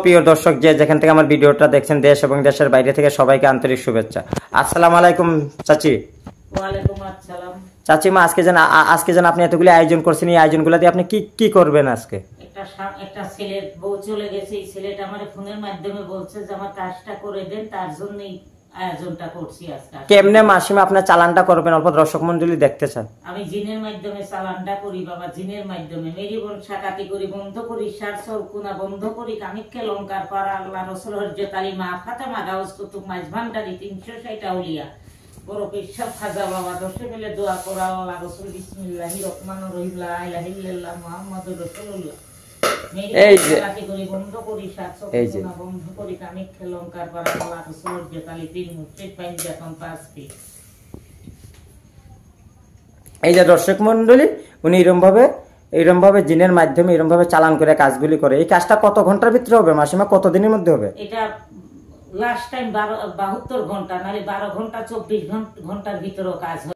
প্রিয় দর্শক যে যেখান থেকে আমার ভিডিওটা দেখছেন দেশ এবং দেশের বাইরে থেকে সবাইকে আন্তরিক শুভেচ্ছা। আসসালামু আলাইকুম চাচি। ওয়ালাইকুম আসসালাম। চাচিমা, আজকে যেন আপনি এতগুলি আয়োজন করছেন, এই আয়োজনগুলো দিয়ে আপনি কি করবেন আজকে? একটা ছেলের বউ চলে গেছে, এই ছেলেটা আমার ফোনের মাধ্যমে বলছে যে আমার কাজটা করে দেন, তার জন্যই আয়োজনটা করছি আজকে। কেমনে মাসিমা আপনার চালানটা করবেন অল্প দর্শক মন্ডলী দেখতে চান? আমি জিনের মাধ্যমে চালানটা করি বাবা, জিনের মাধ্যমে মেরি বোন সাকাতি করি, বন্ধ করি সার সরকুনা বন্ধ করি, কামিককে লঙ্কার পাড়া আল্লাহ রসুল হরজত আলী মা ফাতেমা গাউস কুতুব মাইজ ভান্ডারি 360 আউলিয়া বড় পেশাব খাজা বাবা দশে মিলে দোয়া করা আল্লাহ রসুল বিসমিল্লাহির রহমানির রহিম লা ইলাহা ইল্লাল্লাহ মুহাম্মাদুর রাসূলুল্লাহ। এই যে বন্ধ করি সার সরকুনা বন্ধ করি, কামিককে লঙ্কার পাড়া আল্লাহ রসুল হরজত আলী 3 মুফতি পাঞ্জাতন 5 ফিট। এই যে দর্শক মন্ডলী, উনি এরকম ভাবে জিনের মাধ্যমে এরকম ভাবে চালান করে কাজগুলি করে। এই কাজটা কত ঘন্টার ভিতরে হবে মাসিমা, কত দিনের মধ্যে হবে? এটা লাস্ট টাইম 72 ঘন্টা, নাহলে 12 ঘন্টা 24 ঘন্টার ভিতরে কাজ হয়।